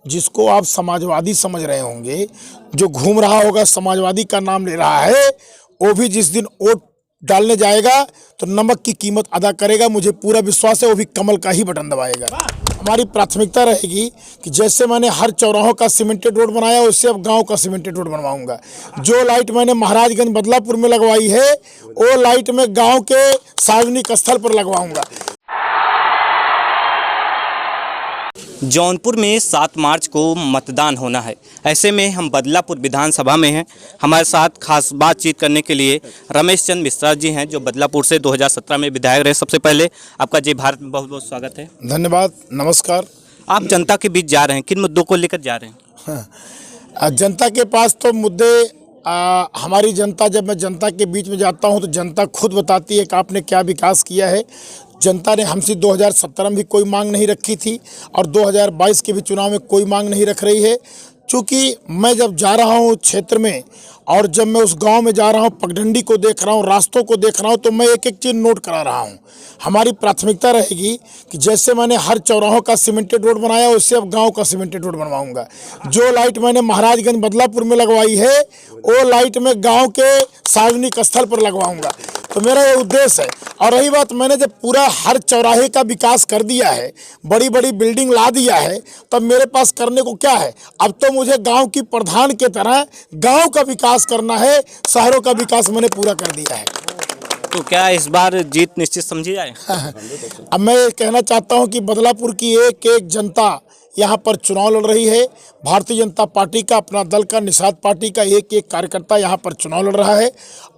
जिसको आप समाजवादी समझ रहे होंगे, जो घूम रहा होगा समाजवादी का नाम ले रहा है, वो भी जिस दिन वोट डालने जाएगा तो नमक की कीमत अदा करेगा। मुझे पूरा विश्वास है वो भी कमल का ही बटन दबाएगा। हमारी प्राथमिकता रहेगी कि जैसे मैंने हर चौराहों का सीमेंटेड रोड बनाया, उससे अब गांव का सीमेंटेड रोड बनवाऊंगा। जो लाइट मैंने महाराजगंज बदलापुर में लगवाई है, वो लाइट मैं गांव के सार्वजनिक स्थल पर लगवाऊंगा। जौनपुर में 7 मार्च को मतदान होना है। ऐसे में हम बदलापुर विधानसभा में हैं। हमारे साथ खास बातचीत करने के लिए रमेश चंद्र मिश्रा जी हैं, जो बदलापुर से 2017 में विधायक रहे। सबसे पहले आपका जय भारत में बहुत बहुत स्वागत है। धन्यवाद, नमस्कार। आप जनता के बीच जा रहे हैं, किन मुद्दों को लेकर जा रहे हैं? जनता के पास तो मुद्दे हमारी जनता, जब मैं जनता के बीच में जाता हूं तो जनता खुद बताती है कि आपने क्या विकास किया है। जनता ने हमसे 2017 में भी कोई मांग नहीं रखी थी और 2022 के भी चुनाव में कोई मांग नहीं रख रही है। चूँकि मैं जब जा रहा हूँ क्षेत्र में और जब मैं उस गांव में जा रहा हूँ, पगडंडी को देख रहा हूँ, रास्तों को देख रहा हूँ, तो मैं एक एक चीज़ नोट करा रहा हूँ। हमारी प्राथमिकता रहेगी कि जैसे मैंने हर चौराहों का सीमेंटेड रोड बनाया, उससे अब गांव का सीमेंटेड रोड बनवाऊंगा। जो लाइट मैंने महाराजगंज बदलापुर में लगवाई है, वो लाइट मैं गाँव के सार्वजनिक स्थल पर लगवाऊंगा। तो मेरा ये उद्देश्य है। और रही बात, मैंने जब पूरा हर चौराहे का विकास कर दिया है, बड़ी बड़ी बिल्डिंग ला दिया है, तब मेरे पास करने को क्या है? अब तो मुझे गांव की प्रधान के तरह गांव का विकास करना है। शहरों का विकास मैंने पूरा कर दिया है। तो क्या इस बार जीत निश्चित समझी जाए? अब मैं ये कहना चाहता हूं कि बदलापुर की एक एक जनता यहाँ पर चुनाव लड़ रही है। भारतीय जनता पार्टी का, अपना दल का, निषाद पार्टी का एक एक कार्यकर्ता यहाँ पर चुनाव लड़ रहा है।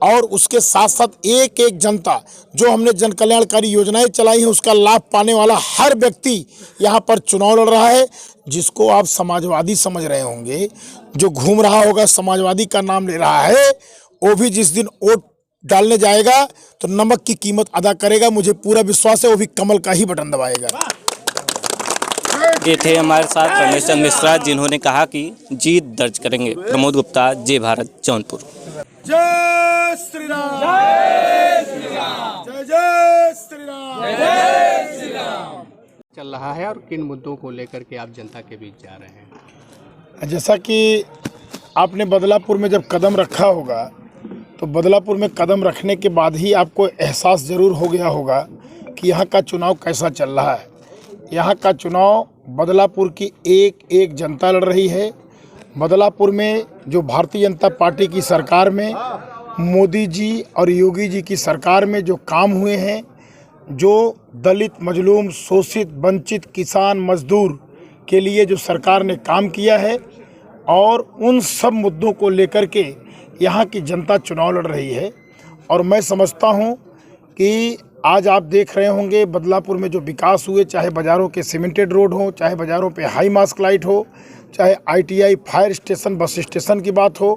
और उसके साथ साथ एक एक जनता, जो हमने जन कल्याणकारी योजनाएं चलाई हैं, उसका लाभ पाने वाला हर व्यक्ति यहाँ पर चुनाव लड़ रहा है। जिसको आप समाजवादी समझ रहे होंगे, जो घूम रहा होगा समाजवादी का नाम ले रहा है, वो भी जिस दिन वोट डालने जाएगा तो नमक की कीमत अदा करेगा। मुझे पूरा विश्वास है वो भी कमल का ही बटन दबाएगा। ये थे हमारे साथ रमेश चंद्र मिश्रा, जिन्होंने कहा कि जीत दर्ज करेंगे। प्रमोद गुप्ता, जय भारत, जौनपुर। जय श्री राम, जय श्री राम, जय जय श्री राम, जय श्री राम। चल रहा है और किन मुद्दों को लेकर के आप जनता के बीच जा रहे हैं? जैसा कि आपने बदलापुर में जब कदम रखा होगा, तो बदलापुर में कदम रखने के बाद ही आपको एहसास ज़रूर हो गया होगा कि यहाँ का चुनाव कैसा चल रहा है। यहाँ का चुनाव बदलापुर की एक एक जनता लड़ रही है। बदलापुर में जो भारतीय जनता पार्टी की सरकार में, मोदी जी और योगी जी की सरकार में जो काम हुए हैं, जो दलित, मजलूम, शोषित, वंचित, किसान, मजदूर के लिए जो सरकार ने काम किया है, और उन सब मुद्दों को लेकर के यहाँ की जनता चुनाव लड़ रही है। और मैं समझता हूँ कि आज आप देख रहे होंगे बदलापुर में जो विकास हुए, चाहे बाज़ारों के सीमेंटेड रोड हो, चाहे बाज़ारों पे हाई मास्क लाइट हो, चाहे ITI fire station, bus station की बात हो,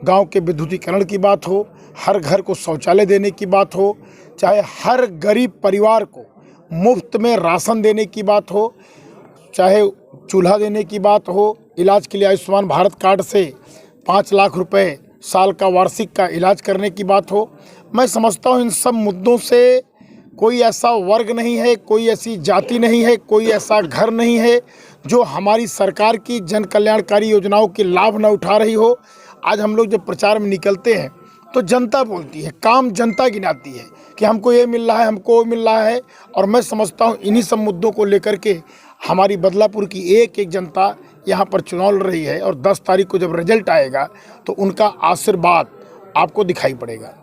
गांव के विद्युतीकरण की बात हो, हर घर को शौचालय देने की बात हो, चाहे हर गरीब परिवार को मुफ्त में राशन देने की बात हो, चाहे चूल्हा देने की बात हो, इलाज के लिए आयुष्मान भारत कार्ड से 5 लाख रुपए साल का वार्षिक का इलाज करने की बात हो। मैं समझता हूँ इन सब मुद्दों से कोई ऐसा वर्ग नहीं है, कोई ऐसी जाति नहीं है, कोई ऐसा घर नहीं है जो हमारी सरकार की जन कल्याणकारी योजनाओं के लाभ न उठा रही हो। आज हम लोग जब प्रचार में निकलते हैं तो जनता बोलती है, काम जनता गिनाती है कि हमको ये मिल रहा है, हमको वो मिल रहा है। और मैं समझता हूँ इन्हीं सब मुद्दों को लेकर के हमारी बदलापुर की एक एक जनता यहाँ पर चुनाव लड़ रही है। और 10 तारीख को जब रिजल्ट आएगा तो उनका आशीर्वाद आपको दिखाई पड़ेगा।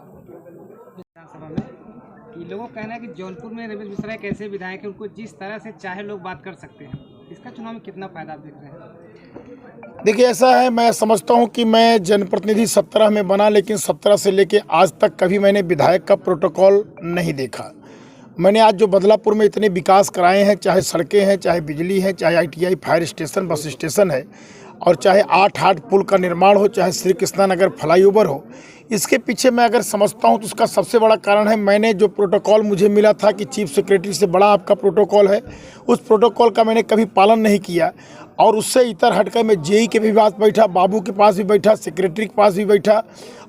लोगों का कहना है कि जौनपुर में रमेश मिश्रा एक ऐसे विधायक हैं, उनको जिस तरह से चाहे लोग बात कर सकते हैं। इसका चुनाव में कितना फायदा आप देख रहे हैं? देखिए, ऐसा है, मैं समझता हूं कि मैं जनप्रतिनिधि 17 में बना, लेकिन 17 से लेके आज तक कभी मैंने विधायक का प्रोटोकॉल नहीं देखा। मैंने आज जो बदलापुर में इतने विकास कराए हैं, चाहे सड़कें हैं, चाहे बिजली है, चाहे ITI fire station, bus station है, और चाहे 8 पुल का निर्माण हो, चाहे श्री कृष्णा नगर फ्लाईओवर हो, इसके पीछे मैं अगर समझता हूं तो उसका सबसे बड़ा कारण है, मैंने जो प्रोटोकॉल मुझे मिला था कि चीफ सेक्रेटरी से बड़ा आपका प्रोटोकॉल है, उस प्रोटोकॉल का मैंने कभी पालन नहीं किया। और उससे इतर हटकर मैं JE के भी पास बैठा, बाबू के पास भी बैठा, सेक्रेटरी के पास भी बैठा,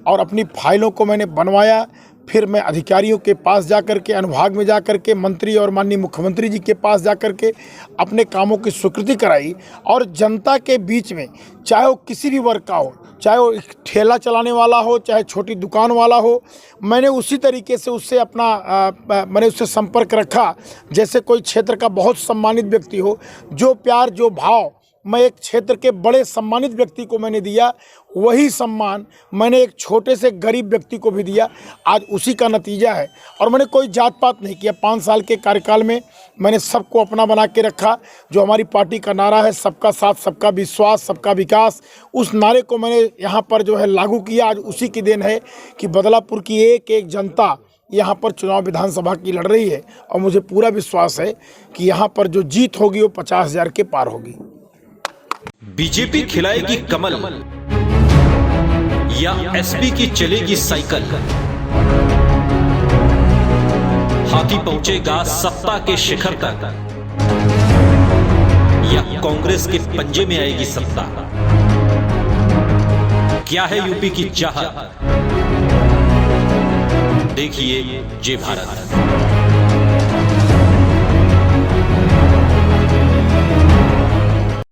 और अपनी फाइलों को मैंने बनवाया, फिर मैं अधिकारियों के पास जा कर के, अनुभाग में जा कर के, मंत्री और माननीय मुख्यमंत्री जी के पास जा कर के अपने कामों की स्वीकृति कराई। और जनता के बीच में, चाहे वो किसी भी वर्ग का हो, चाहे वो एक ठेला चलाने वाला हो, चाहे छोटी दुकान वाला हो, मैंने उसी तरीके से उससे मैंने उससे संपर्क रखा जैसे कोई क्षेत्र का बहुत सम्मानित व्यक्ति हो। जो प्यार, जो भाव मैं एक क्षेत्र के बड़े सम्मानित व्यक्ति को मैंने दिया, वही सम्मान मैंने एक छोटे से गरीब व्यक्ति को भी दिया। आज उसी का नतीजा है। और मैंने कोई जात पात नहीं किया। 5 साल के कार्यकाल में मैंने सबको अपना बना के रखा। जो हमारी पार्टी का नारा है, सबका साथ, सबका विश्वास, सबका विकास, उस नारे को मैंने यहाँ पर जो है लागू किया। आज उसी की देन है कि बदलापुर की एक एक जनता यहाँ पर चुनाव विधानसभा की लड़ रही है। और मुझे पूरा विश्वास है कि यहाँ पर जो जीत होगी वो 50,000 के पार होगी। बीजेपी खिलाएगी कमल या एसपी की चलेगी साइकिल, हाथी पहुंचेगा सत्ता के शिखर तक या कांग्रेस के पंजे में आएगी सत्ता। क्या है यूपी की चाहत, देखिए जय भारत।